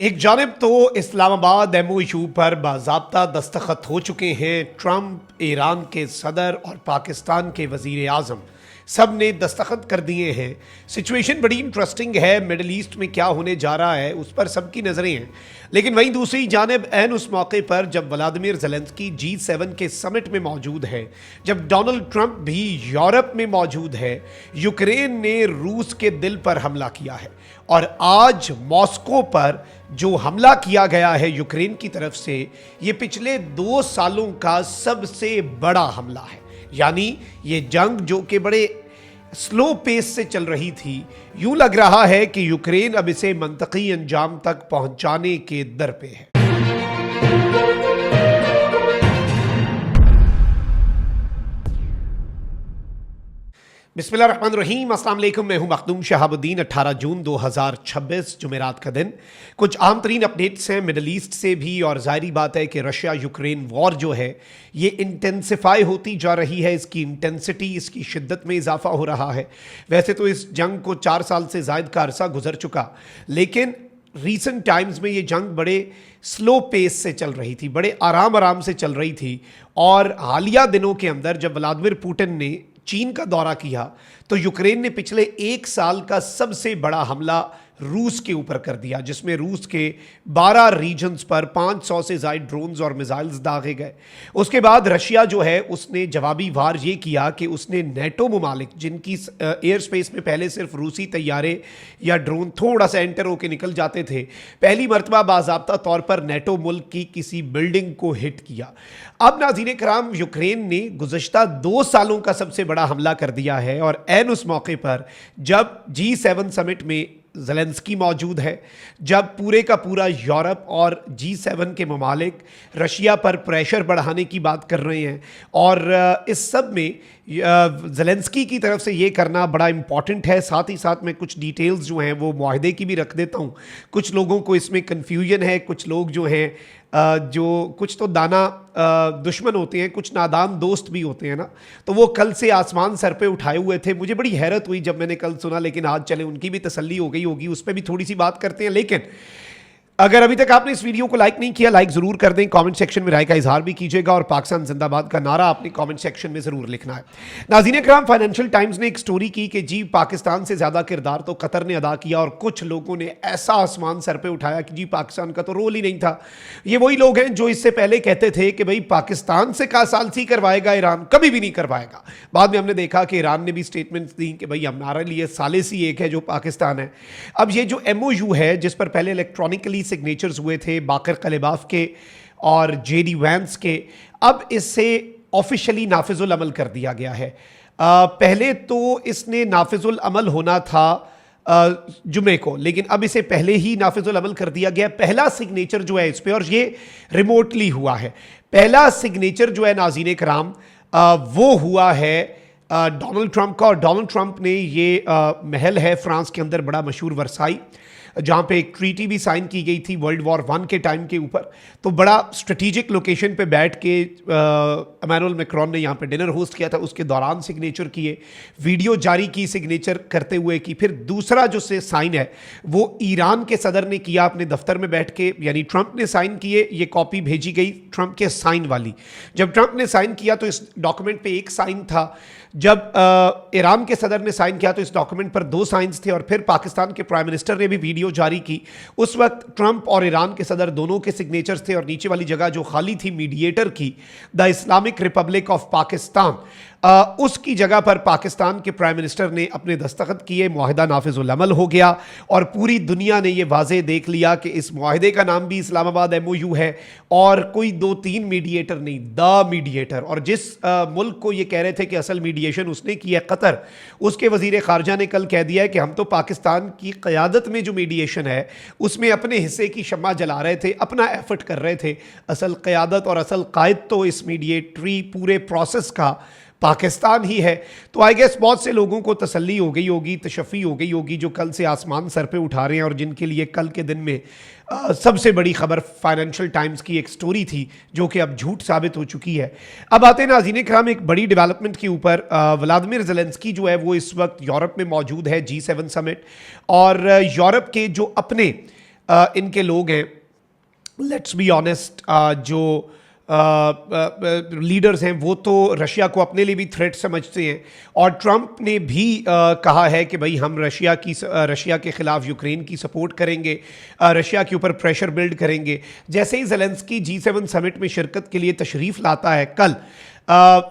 एक जानिब तो इस्लामाबाद एमओयू पर बाज़ाब्ता दस्तखत हो चुके हैं। ट्रंप, ईरान के सदर और पाकिस्तान के वज़ीर आज़म सब ने दस्तखत कर दिए हैं। सिचुएशन बड़ी इंटरेस्टिंग है, मिडल ईस्ट में क्या होने जा रहा है उस पर सबकी नज़रें हैं। लेकिन वहीं दूसरी जानिब ऐन उस मौके पर जब व्लादिमीर ज़ेलेंस्की G7 के समिट में मौजूद है, जब डोनाल्ड ट्रंप भी यूरोप में मौजूद है, यूक्रेन ने रूस के दिल पर हमला किया है और आज मॉस्को पर जो हमला किया गया है यूक्रेन की तरफ से, ये पिछले 2 सालों का सबसे बड़ा हमला है। यानी ये जंग जो कि बड़े स्लो पेस से चल रही थी, यूं लग रहा है कि यूक्रेन अब इसे मंतकी अंजाम तक पहुंचाने के दर पे है। बिस्मिल्लाहिर्रहमानिर्रहीम, अस्सलाम वालेकुम। मैं हूं मखदूम शहाबुद्दीन। 18 जून 2026 जुमेरात का दिन। कुछ आम तरीन अपडेट्स हैं मिडल ईस्ट से भी, और जाहिर बात है कि रशिया यूक्रेन वॉर जो है ये इंटेंसिफाई होती जा रही है। इसकी इंटेंसिटी, इसकी शिद्दत में इजाफा हो रहा है। वैसे तो इस जंग को 4 साल से ज़ायद का अरसा गुजर चुका, लेकिन रीसेंट टाइम्स में ये जंग बड़े स्लो पेस से चल रही थी, बड़े आराम से चल रही थी। और हालिया दिनों के अंदर जब व्लादिमीर पुतिन ने चीन का दौरा किया तो यूक्रेन ने पिछले 1 साल का सबसे बड़ा हमला रूस के ऊपर कर दिया, जिसमें रूस के 12 रीजन्स पर 500 से ज़ायद ड्रोन्स और मिसाइल्स दागे गए। उसके बाद रशिया जो है उसने जवाबी वार ये किया कि उसने नेटो ममालिक, जिनकी एयर स्पेस में पहले सिर्फ रूसी तैयारे या ड्रोन थोड़ा सा एंटर होकर निकल जाते थे, पहली मरतबा बाज़ाब्ता तौर पर नेटो मुल्क की किसी बिल्डिंग को हिट किया। अब नाज़रीन कराम, यूक्रेन ने गुज़श्ता 2 सालों का सबसे बड़ा हमला कर दिया है। और ऐन उस मौके पर जब G7 समिट में ज़ेलेंस्की मौजूद है, जब पूरे का पूरा यूरोप और G7 के ममालिक रशिया पर प्रेशर बढ़ाने की बात कर रहे हैं, और इस सब में ज़ेलेंस्की की तरफ से ये करना बड़ा इंपॉर्टेंट है। साथ ही साथ मैं कुछ डिटेल्स जो हैं वो मुआहदे की भी रख देता हूँ। कुछ लोगों को इसमें कन्फ्यूजन है, कुछ लोग जो हैं जो कुछ तो दाना दुश्मन होते हैं, कुछ नादान दोस्त भी होते हैं ना, तो वो कल से आसमान सर पे उठाए हुए थे। मुझे बड़ी हैरत हुई जब मैंने कल सुना, लेकिन आज चले उनकी भी तसल्ली हो गई होगी, उस पर भी थोड़ी सी बात करते हैं। लेकिन अगर अभी तक आपने इस वीडियो को लाइक नहीं किया, लाइक जरूर कर दें, कमेंट सेक्शन में राय का इजहार भी कीजिएगा, और पाकिस्तान जिंदाबाद का नारा आपने कमेंट सेक्शन में जरूर लिखना है। नाज़रीन इकराम, फाइनेंशियल टाइम्स ने एक स्टोरी की कि जी पाकिस्तान से ज़्यादा किरदार तो कतर ने अदा किया, और कुछ लोगों ने ऐसा आसमान सर पे उठाया कि जी पाकिस्तान का तो रोल ही नहीं था। ये वही लोग हैं जो इससे पहले कहते थे कि भाई पाकिस्तान से का सालसी करवाएगा ईरान, कभी भी नहीं करवाएगा। बाद में हमने देखा कि ईरान ने भी स्टेटमेंट्स दी कि भाई हमारे लिए सालिसी एक है जो पाकिस्तान है। अब ये जो MOU है, जिस पर पहले इलेक्ट्रॉनिकली सिग्नेचर्स हुए थे बाकर कलेबाफ के और JD वैंस के, अब इससे ऑफिशियली नाफिजुल अमल कर दिया गया है। पहले तो इसने नाफिजुल अमल होना था जुमे को, लेकिन अब इसे पहले ही नाफिजुल अमल कर दिया गया। पहला सिग्नेचर जो है इस पे, और ये रिमोटली हुआ है, पहला सिग्नेचर जो है नाज़रीन कराम वो हुआ है डोनाल्ड ट्रंप का। और डोनाल्ड ट्रंप ने ये महल है फ्रांस के अंदर बड़ा मशहूर, वर्साई, जहाँ पे एक ट्रीटी भी साइन की गई थी वर्ल्ड वॉर 1 के टाइम के ऊपर। तो बड़ा स्ट्रेटेजिक लोकेशन पे बैठ के इमैनुअल मैक्रोन ने यहाँ पे डिनर होस्ट किया था, उसके दौरान सिग्नेचर किए, वीडियो जारी की सिग्नेचर करते हुए की। फिर दूसरा जो से साइन है वो ईरान के सदर ने किया अपने दफ्तर में बैठ के, यानी ट्रंप ने साइन किए, ये कॉपी भेजी गई ट्रंप के साइन वाली। जब ट्रंप ने साइन किया तो इस डॉक्यूमेंट पे एक साइन था, जब ईरान के सदर ने साइन किया तो इस डॉक्यूमेंट पर 2 साइंस थे, और फिर पाकिस्तान के प्राइम मिनिस्टर ने भी वीडियो जारी की। उस वक्त ट्रंप और ईरान के सदर दोनों के सिग्नेचर्स थे, और नीचे वाली जगह जो खाली थी मीडिएटर की, the Islamic Republic of Pakistan, उसकी जगह पर पाकिस्तान के प्राइम मिनिस्टर ने अपने दस्तखत किए। मुआहिदा नाफिजुल अमल हो गया, और पूरी दुनिया ने यह वाज़े देख लिया कि इस मुआहिदे का नाम भी इस्लामाबाद MOU है, और कोई 2-3 मीडिएटर नहीं, द मीडिएटर। और जिस मुल्क को ये कह रहे थे कि असल मीडिएशन उसने की है, कतर, उसके वजीर खारजा ने कल कह दिया है कि हम तो पाकिस्तान की क़यादत में जो मीडिएशन है उसमें अपने हिस्से की शम्मा जला रहे थे, अपना एफर्ट कर रहे थे। असल क़यादत और असल कायद तो इस मीडिएटरी पूरे प्रोसेस का पाकिस्तान ही है। तो आई गेस बहुत से लोगों को तसल्ली हो गई होगी, तशफ़ी हो गई होगी, जो कल से आसमान सर पे उठा रहे हैं, और जिनके लिए कल के दिन में सबसे बड़ी खबर फाइनेंशियल टाइम्स की एक स्टोरी थी जो कि अब झूठ साबित हो चुकी है। अब आते हैं नाज़रीन कराम एक बड़ी डेवलपमेंट के ऊपर। व्लादिमीर ज़ेलेंस्की जो है वो इस वक्त यूरोप में मौजूद है G7 समिट, और यूरोप के जो अपने इनके लोग हैं, लेट्स बी ऑनेस्ट, जो लीडर्स हैं वो तो रशिया को अपने लिए भी थ्रेट समझते हैं। और ट्रंप ने भी कहा है कि भाई हम रशिया के खिलाफ यूक्रेन की सपोर्ट करेंगे, रशिया के ऊपर प्रेशर बिल्ड करेंगे। जैसे ही ज़ेलेंस्की G7 समिट में शिरकत के लिए तशरीफ़ लाता है कल,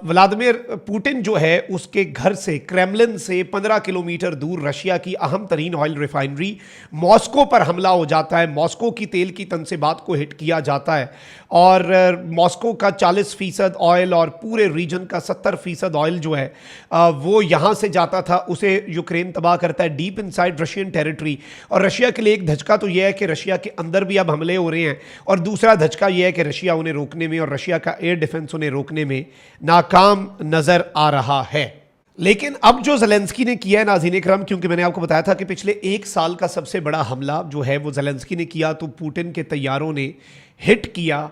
व्लादिमीर पुतिन जो है उसके घर से, क्रेमलिन से 15 किलोमीटर दूर रशिया की अहम तरीन ऑयल रिफाइनरी मॉस्को पर हमला हो जाता है। मॉस्को की तेल की तनसीबात को हिट किया जाता है और मॉस्को का 40% ऑयल और पूरे रीजन का 70% ऑयल जो है वो यहाँ से जाता था, उसे यूक्रेन तबाह करता है डीप इनसाइड रशियन टेरिटरी। और रशिया के लिए एक धचका तो यह है कि रशिया के अंदर भी अब हमले हो रहे हैं, और दूसरा धचका यह है कि रशिया उन्हें रोकने में और रशिया का एयर डिफेंस उन्हें रोकने में नाकाम नजर आ रहा है। लेकिन अब जो ज़ेलेंस्की ने किया है नाज़रीन इकराम, क्योंकि मैंने आपको बताया था कि पिछले एक साल का सबसे बड़ा हमला जो है वो ज़ेलेंस्की ने किया, तो पुतिन के तैयारों ने हिट किया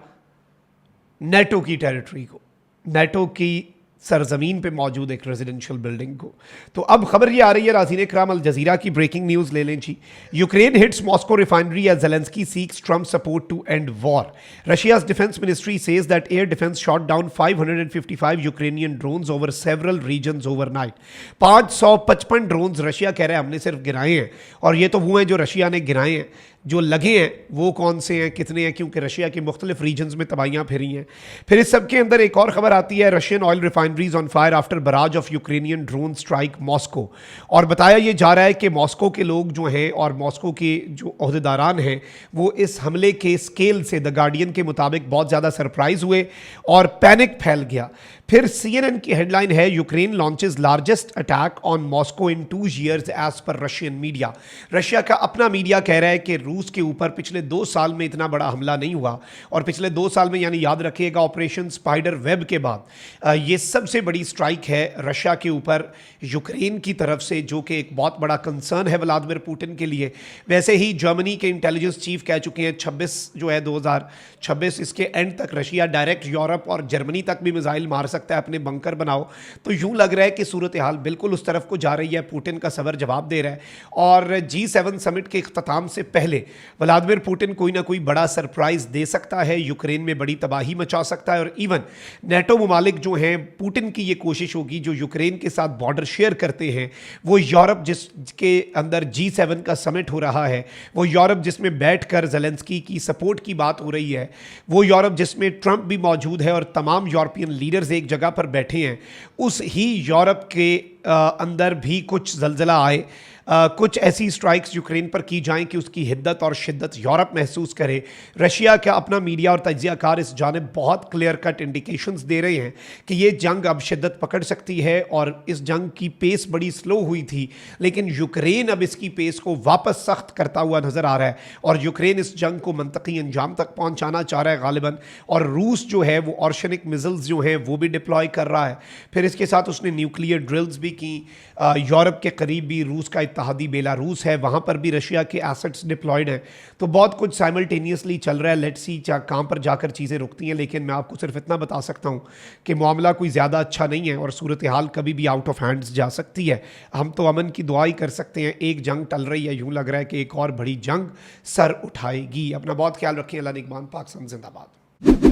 नेटो की टेरिटरी को, नेटो की सरजमीन पे मौजूद एक रेजिडेंशियल बिल्डिंग को। तो अब खबर ये आ रही है नाज़रीन इकराम, अल जजीरा की ब्रेकिंग न्यूज़ ले लें जी। Ukraine hits Moscow refinery as Zelensky seeks Trump support to end war. Russia's defence ministry says that air defence shot down 555 Ukrainian drones over several regions overnight. 555 drones Russia कह रहा है हमने सिर्फ गिराए हैं, और ये तो वो हैं जो रशिया ने गिराए हैं। जो लगे हैं वो कौन से हैं, कितने हैं, क्योंकि रशिया के मुख्तलिफ रीजन्स में तबाहियाँ फिरी हैं। फिर इस सब के अंदर एक और खबर आती है, Russian oil refineries on fire after barrage of Ukrainian drone strike Moscow. और बताया ये जा रहा है कि मॉस्को के लोग जो हैं और मॉस्को के जो ओहदेदारान हैं वो इस हमले के स्केल से द गार्डियन के मुताबिक बहुत ज़्यादा सरप्राइज हुए और पैनिक फैल गया। फिर CNN की हेडलाइन है, Ukraine launches largest attack on Moscow in 2 years as per Russian media. Russia का अपना मीडिया कह रहा है कि रूस के ऊपर पिछले 2 साल में इतना बड़ा हमला नहीं हुआ, और पिछले 2 साल में, यानी याद रखिएगा ऑपरेशन स्पाइडर वेब के बाद ये सबसे बड़ी स्ट्राइक है रशिया के ऊपर यूक्रेन की तरफ से, जो कि एक बहुत बड़ा कंसर्न है व्लादिमीर पुतिन के लिए। वैसे ही जर्मनी के इंटेलिजेंस चीफ कह चुके हैं 26 जो है 2026 इसके एंड तक रशिया डायरेक्ट यूरोप और जर्मनी तक भी मिसाइल मार सकता है, अपने बंकर बनाओ। तो यूं लग रहा है कि सूरत हाल बिल्कुल उस तरफ को जा रही है, पुतिन का सबर जवाब दे रहा है। और G7 समिट के इख्तिताम से पहले व्लादिमीर पुतिन कोई ना कोई बड़ा सरप्राइज दे सकता है, यूक्रेन में बड़ी तबाही मचा सकता है। और इवन नेटो ममालिक जो हैं, पुतिन की ये कोशिश होगी जो यूक्रेन के साथ बॉर्डर शेयर करते हैं, वो यूरोप जिसके अंदर G7 का समिट हो रहा है, वो यूरोप जिसमें बैठकर ज़ेलेंस्की की सपोर्ट की बात हो रही है, वो यूरोप जिसमें ट्रंप भी मौजूद है और तमाम यूरोपियन लीडर्स एक जगह पर बैठे हैं, उस ही यूरोप के अंदर भी कुछ ज़लज़ला आए, कुछ ऐसी स्ट्राइक्स यूक्रेन पर की जाएं कि उसकी हिद्दत और शिद्दत यूरोप महसूस करे। रशिया का अपना मीडिया और तज्ज़ियाकार इस जानिब बहुत क्लियर कट इंडिकेशंस दे रहे हैं कि ये जंग अब शिद्दत पकड़ सकती है, और इस जंग की पेस बड़ी स्लो हुई थी, लेकिन यूक्रेन अब इसकी पेस को वापस सख्त करता हुआ नज़र आ रहा है, और यूक्रेन इस जंग को मंतकी अंजाम तक पहुँचाना चाह रहा है गालिबन। और रूस जो है वो ऑर्शनिक मिज़ल्स जो हैं वो भी डिप्लॉय कर रहा है। फिर इसके साथ उसने न्यूक्लियर ड्रिल्स भी की। यूरोप के करीब भी रूस का इत्तेहादी बेलारूस है, वहाँ पर भी रशिया के एसेट्स डिप्लॉयड हैं। तो बहुत कुछ साइमल्टेनियसली चल रहा है। लेट्स सी कहाँ पर जाकर चीज़ें रुकती हैं, लेकिन मैं आपको सिर्फ इतना बता सकता हूँ कि मामला कोई ज़्यादा अच्छा नहीं है और सूरत हाल कभी भी आउट ऑफ हैंड्स जा सकती है। हम तो अमन की दुआ ही कर सकते हैं। एक जंग टल रही है, यूँ लग रहा है कि एक और बड़ी जंग सर उठाएगी। अपना बहुत ख्याल रखें। अल्लाह निगहबान। पाकिस्तान जिंदाबाद।